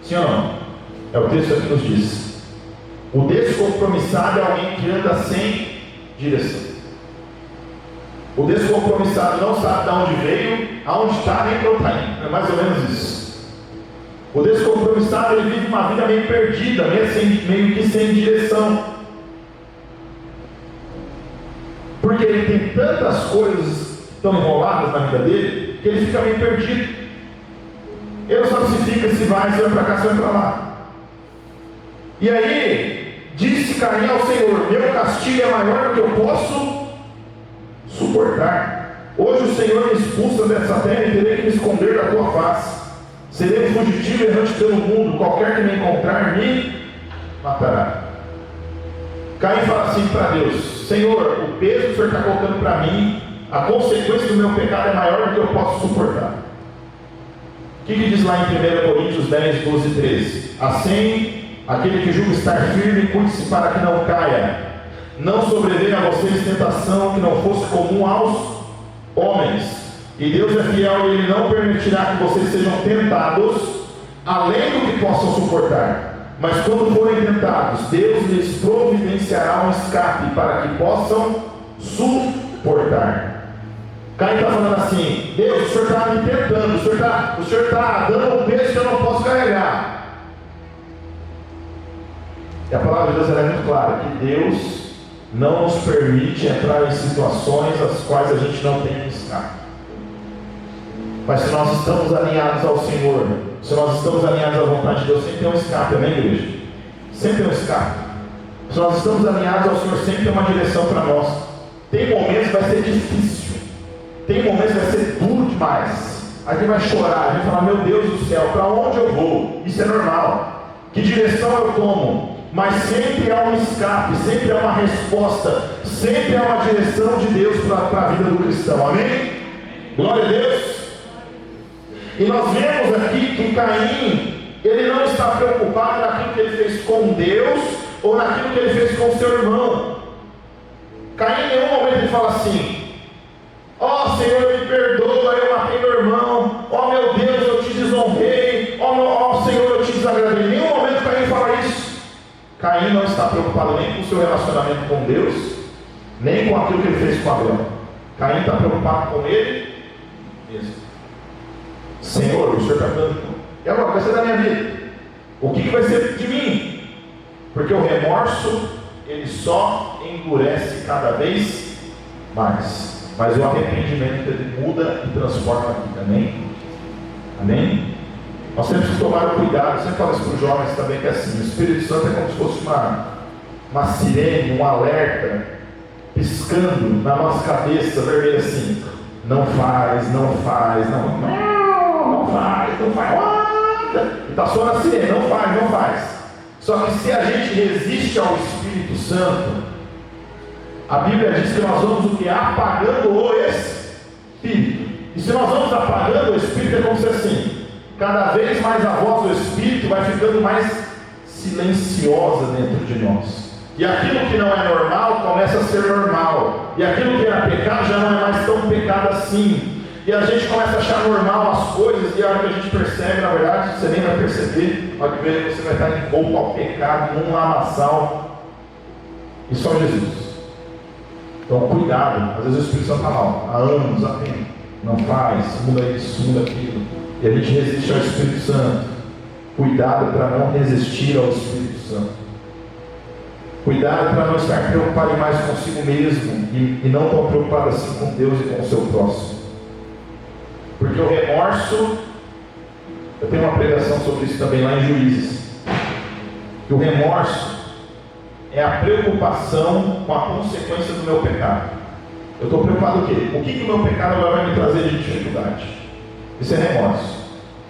Sim ou não? É o texto que nos diz. O descompromissado é alguém que anda sem direção. O descompromissado não sabe de onde veio, aonde está, nem para onde está indo. É mais ou menos isso. O descompromissado, ele vive uma vida meio perdida, meio que sem direção. Porque ele tem tantas coisas que estão enroladas na vida dele, que ele fica meio perdido. Ele não sabe se fica, se vai para cá, se vai para lá. E aí, disse Caim ao Senhor: meu castigo é maior do que eu posso suportar. Hoje o Senhor me expulsa dessa terra e terei que me esconder da tua face. Serei fugitivo e errante pelo mundo, qualquer que me encontrar me matará. Caim fala assim para Deus: Senhor, o peso que o Senhor está colocando para mim, a consequência do meu pecado é maior do que eu posso suportar. O que diz lá em 1 Coríntios 10, 12 e 13? Assim, aquele que julga estar firme, cuide-se para que não caia. Não sobrevenha a vocês tentação que não fosse comum aos homens. E Deus é fiel e Ele não permitirá que vocês sejam tentados além do que possam suportar. Mas quando forem tentados, Deus lhes providenciará um escape para que possam suportar. Caim está falando assim: Deus, o Senhor está me tentando, o Senhor está dando um peso que eu não posso carregar. E a palavra de Deus é muito clara, que Deus não nos permite entrar em situações as quais a gente não tem escape. Mas se nós estamos alinhados ao Senhor, se nós estamos alinhados à vontade de Deus, sempre tem um escape, amém, igreja? Sempre tem um escape. Se nós estamos alinhados ao Senhor, sempre tem uma direção para nós. Tem momentos que vai ser difícil, tem momentos que vai ser duro demais. A gente vai chorar, a gente vai falar: meu Deus do céu, para onde eu vou? Isso é normal. Que direção eu tomo? Mas sempre há um escape, sempre há uma resposta, sempre há uma direção de Deus para a vida do cristão, amém? Glória a Deus. E nós vemos aqui que Caim, ele não está preocupado naquilo que ele fez com Deus ou naquilo que ele fez com seu irmão. Caim em nenhum momento ele fala assim: ó Senhor, me perdoa, eu matei meu irmão, ó meu Deus, eu te desonrei, ó Senhor, eu te desagradei. Em nenhum momento Caim fala isso. Caim não está preocupado nem com o seu relacionamento com Deus, nem com aquilo que ele fez com Abel. Caim está preocupado com ele mesmo. Senhor, o Senhor está dando. E agora, vai ser da minha vida? O que vai ser de mim? Porque o remorso, ele só endurece cada vez mais. Mas o arrependimento, ele muda e transforma a vida. Amém? Amém? Nós temos que tomar cuidado. Sempre falo isso para os jovens também, que é assim: o Espírito Santo é como se fosse uma sirene, um alerta, piscando na nossa cabeça vermelha assim: não faz, não faz, não faz. E está só na sirene: não faz. Só que se a gente resiste ao Espírito Santo, a Bíblia diz que nós vamos o que? Apagando o Espírito. E se nós vamos apagando o Espírito, é como se assim, cada vez mais a voz do Espírito vai ficando mais silenciosa dentro de nós. E aquilo que não é normal começa a ser normal. E aquilo que era pecado já não é mais tão pecado assim. E a gente começa a achar normal as coisas, e a hora que a gente percebe, na verdade, você nem vai perceber. A hora que vem, você vai estar envolto ao pecado, num lamaçal. E só Jesus. Então cuidado, às vezes o Espírito Santo está mal, há anos, há tempo, não faz, muda isso, muda aquilo, e a gente resiste ao Espírito Santo. Cuidado para não resistir ao Espírito Santo. Cuidado para não estar preocupado mais consigo mesmo e não tão preocupado assim com Deus e com o seu próximo. Porque o remorso, eu tenho uma pregação sobre isso também lá em Juízes, que o remorso, é a preocupação com a consequência do meu pecado. Eu estou preocupado o quê? O que o meu pecado agora vai me trazer de dificuldade? Isso é remorso.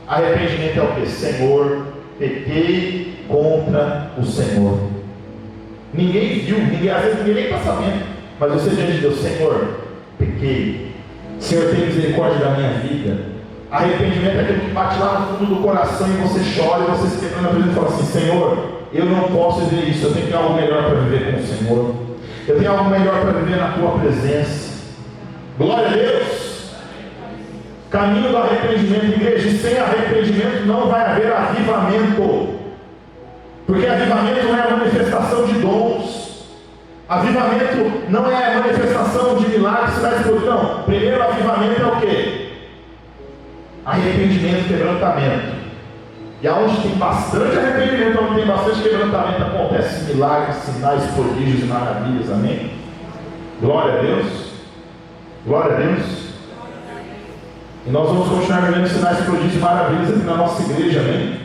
Arrependimento é o quê? Senhor, pequei contra o Senhor. Ninguém viu, às vezes ninguém nem está sabendo, mas você diante de Deus: Senhor, pequei. Senhor, tem misericórdia da minha vida. Arrependimento é aquilo que bate lá no fundo do coração e você chora e você se quebra na presença e fala assim: Senhor, eu não posso viver isso, eu tenho que ter algo melhor para viver com o Senhor. Eu tenho algo melhor para viver na tua presença. Glória a Deus. Caminho do arrependimento, igreja. Sem arrependimento não vai haver avivamento, porque avivamento não é a manifestação de dons. Avivamento não é a manifestação de milagres, sinais e prodígios. Não. Primeiro avivamento é o quê? Arrependimento, quebrantamento. E aonde tem bastante arrependimento, onde tem bastante quebrantamento, acontece milagres, sinais, prodígios e maravilhas. Amém? Glória a Deus. Glória a Deus. E nós vamos continuar vivendo sinais, prodígios e maravilhas aqui na nossa igreja. Amém?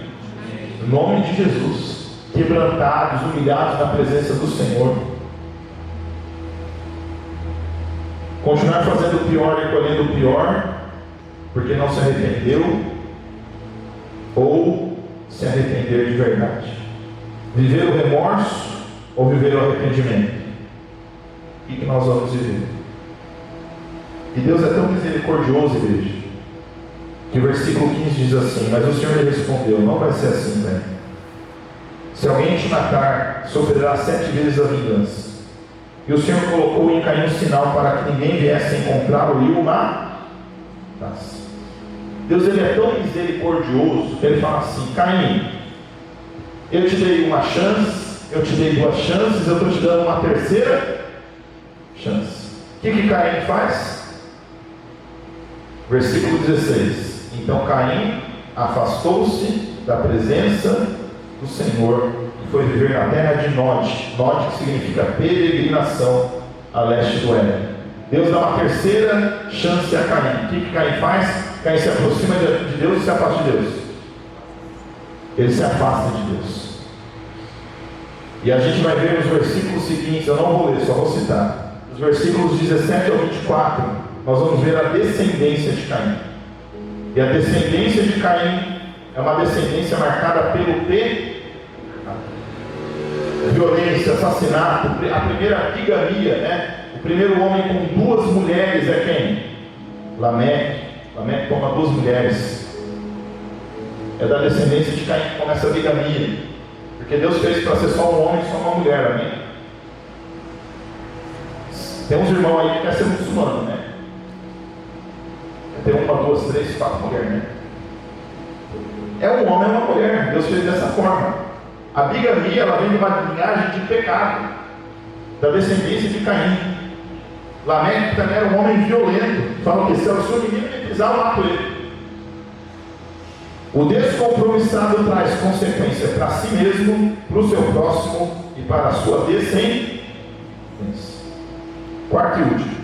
Em nome de Jesus. Quebrantados, humilhados na presença do Senhor. Continuar fazendo o pior e colhendo o pior, porque não se arrependeu, ou se arrepender de verdade. Viver o remorso ou viver o arrependimento? O que nós vamos viver? E Deus é tão misericordioso, igreja, que o versículo 15 diz assim: mas o Senhor lhe respondeu: não vai ser assim, velho. Se alguém te matar, sofrerá 7 vezes a vingança. E o Senhor colocou em Caim um sinal para que ninguém viesse encontrá-lo e o matasse. Deus, ele é tão misericordioso que ele fala assim: Caim, eu te dei uma chance, eu te dei 2 chances, eu estou te dando uma 3ª chance. O que Caim faz? Versículo 16: então Caim afastou-se da presença do Senhor e foi viver na terra de Nod, que significa peregrinação, a leste do Éden. Deus dá uma 3ª chance a Caim. O que Caim faz? Caim se aproxima de Deus e se afasta de Deus. Ele se afasta de Deus. E a gente vai ver nos versículos seguintes, eu não vou ler, só vou citar. Os versículos 17 ao 24, nós vamos ver a descendência de Caim. E a descendência de Caim é uma descendência marcada pelo violência, assassinato, a primeira bigamia, né? O primeiro homem com 2 mulheres é quem? Lameque. Lameque toma 2 mulheres. É da descendência de Caim que começa a bigamia, porque Deus fez para ser só um homem e só uma mulher. Amém? Tem uns irmãos aí que querem ser muçulmano, né? Quer ter 1, 2, 3, 4 mulheres, né? É um homem e uma mulher. Deus fez dessa forma. A bigamia, ela vem de uma linhagem de pecado, da descendência de Caim. Lameque também era um homem violento. Fala que se o seu menino me pisar, eu mato ele. O descompromissado traz consequência para si mesmo, para o seu próximo e para a sua descendência. 4º e último: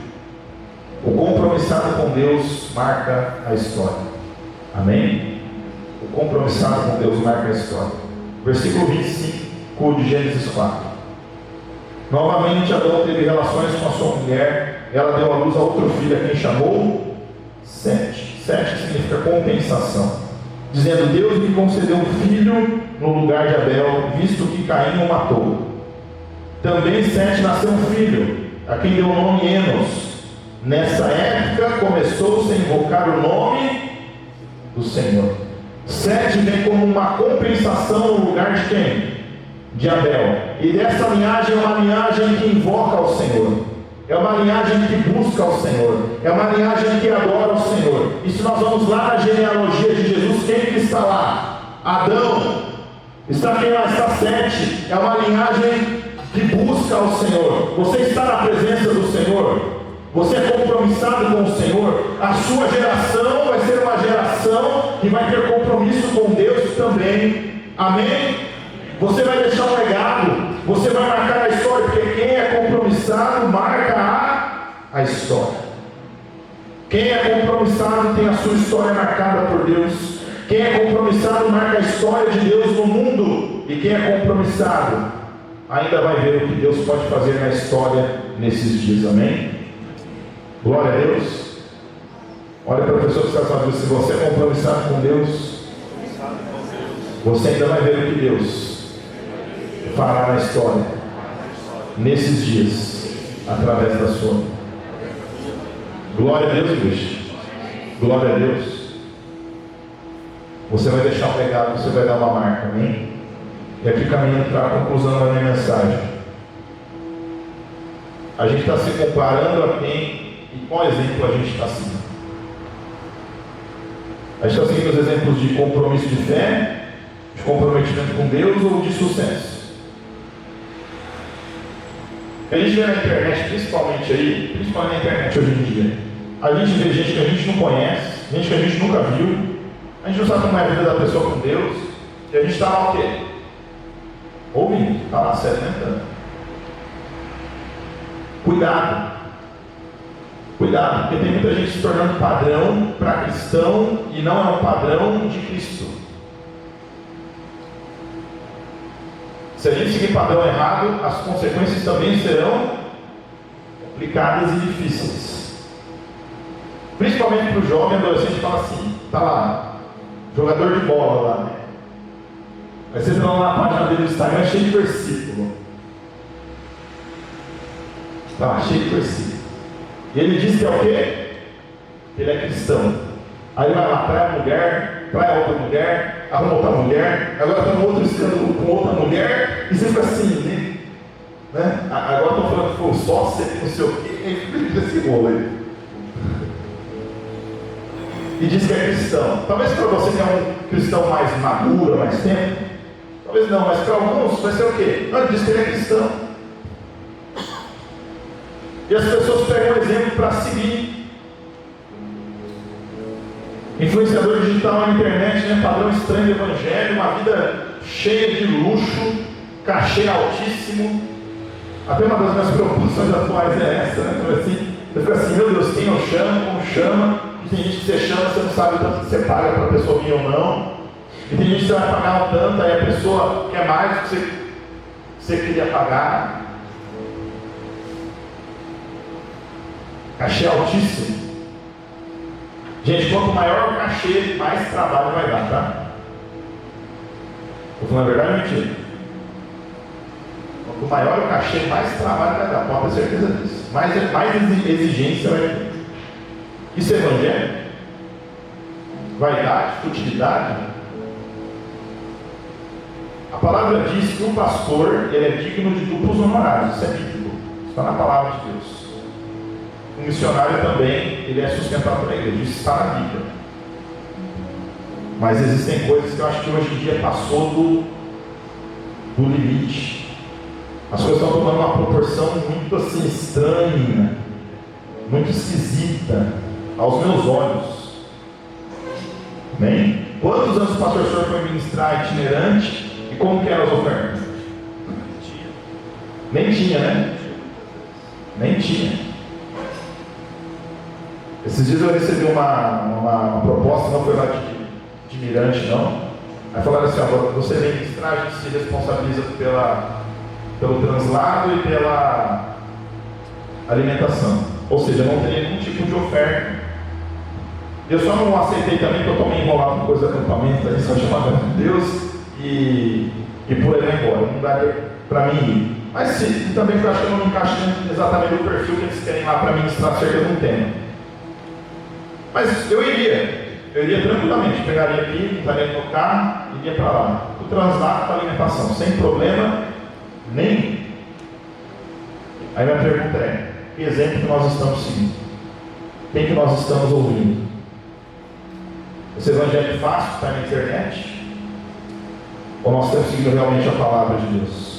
o compromissado com Deus marca a história. Amém? O compromissado com Deus marca a história. Versículo 25 de Gênesis 4. Novamente Adão teve relações com a sua mulher, ela deu à luz a outro filho, a quem chamou Sete. Sete significa compensação, dizendo: Deus me concedeu um filho no lugar de Abel, visto que Caim o matou. Também Sete nasceu um filho, a quem deu o nome Enos. Nessa época começou-se a invocar o nome do Senhor. Sete vem como uma compensação no lugar de quem? De Abel. E dessa linhagem é uma linhagem que invoca ao Senhor, é uma linhagem que busca ao Senhor, é uma linhagem que adora ao Senhor. E se nós vamos lá na genealogia de Jesus, quem que está lá? Adão. Está quem lá? Está Sete. É uma linhagem que busca ao Senhor. Você está na presença do Senhor? Você é compromissado com o Senhor? A sua geração vai ser uma geração que vai ter compromisso com Deus também. Amém? Você vai deixar um legado, você vai marcar a história, porque quem é compromissado marca a história. Quem é compromissado tem a sua história marcada por Deus. Quem é compromissado marca a história de Deus no mundo. E quem é compromissado ainda vai ver o que Deus pode fazer na história nesses dias, amém? Glória a Deus. Olha para a pessoa que está falando, se você é compromissado com Deus, você ainda vai ver o que Deus fará na história nesses dias, através da sua vida. Glória a Deus, igreja. Glória a Deus. Você vai deixar um legado, você vai dar uma marca, amém? E aqui caminhando para a conclusão da minha mensagem. A gente está se comparando a quem e qual exemplo a gente está seguindo? A gente está seguindo os exemplos de compromisso de fé, de comprometimento com Deus ou de sucesso? A gente vê na internet, principalmente na internet hoje em dia, a gente vê gente que a gente não conhece, gente que a gente nunca viu, a gente não sabe como é a vida da pessoa com Deus, e a gente está lá o quê? Ouvindo, está lá se alimentando. Cuidado, porque tem muita gente se tornando padrão para cristão e não é um padrão de Cristo. Se a gente seguir padrão errado, as consequências também serão complicadas e difíceis. Principalmente para o jovem adolescente que fala assim, está lá, jogador de bola lá, né? Aí você entra lá na página dele do Instagram, cheio de versículo. Está lá, cheio de versículo. E ele diz que é o quê? Ele é cristão. Aí ele vai lá, trai outra mulher, arruma outra mulher, agora está no outro escândalo com outra mulher, e você fica assim, né? Agora estão falando que foi o sócio, não sei o quê, e fica esse rolo aí. E diz que é cristão. Talvez para você que é um cristão mais maduro, mais tempo, talvez não, mas para alguns vai ser o quê? Não, ele diz que ele é cristão. E as pessoas pegam um exemplo para seguir. Influenciador digital na internet, né? Padrão estranho do evangelho, uma vida cheia de luxo, cachê altíssimo. Até uma das minhas preocupações atuais é essa, né? Eu fico assim, meu Deus, quem eu chamo, como chama? E tem gente que você chama, você não sabe o tanto que você paga para a pessoa vir ou não. E tem gente que você vai pagar um tanto, aí a pessoa quer mais do que você queria pagar. Cachê altíssimo. Gente, quanto maior o cachê, mais trabalho vai dar, tá? Estou falando a verdade ou mentira? Quanto maior o cachê, mais trabalho vai dar, pode ter certeza disso. Mais exigência vai ter. Isso é evangelho? Vaidade, futilidade? A palavra diz que o pastor ele é digno de duplos honorários, isso é bíblico, está na palavra de Deus. O missionário também, ele é sustentado pela igreja, isso está na Bíblia. Mas existem coisas que eu acho que hoje em dia passou do limite. As coisas estão tomando uma proporção muito assim estranha, muito esquisita aos meus olhos. Amém? Quantos anos o pastor senhor foi ministrar itinerante e como que eram as ofertas? Nem tinha, né? Nem tinha. Esses dias eu recebi uma proposta, não foi lá de Mirante não. Aí falaram assim, ó, você vem ministrar, a gente se responsabiliza pelo translado e pela alimentação. Ou seja, não tem nenhum tipo de oferta. Eu só não aceitei também, porque eu estou meio enrolado com coisa de acampamento, aí só chamava de Deus e por aí vai embora. Não dá para mim ir. Mas sim, também porque eu acho que eu não me encaixo exatamente no perfil que eles querem lá para ministrar cerca de um tema. Mas eu iria tranquilamente, pegaria aqui, estaria no carro, iria para lá. O translado para alimentação, sem problema nenhum. Aí minha pergunta é, que exemplo que nós estamos seguindo? Quem que nós estamos ouvindo? Esse evangelho fácil está na internet? Ou nós estamos seguindo realmente a palavra de Deus?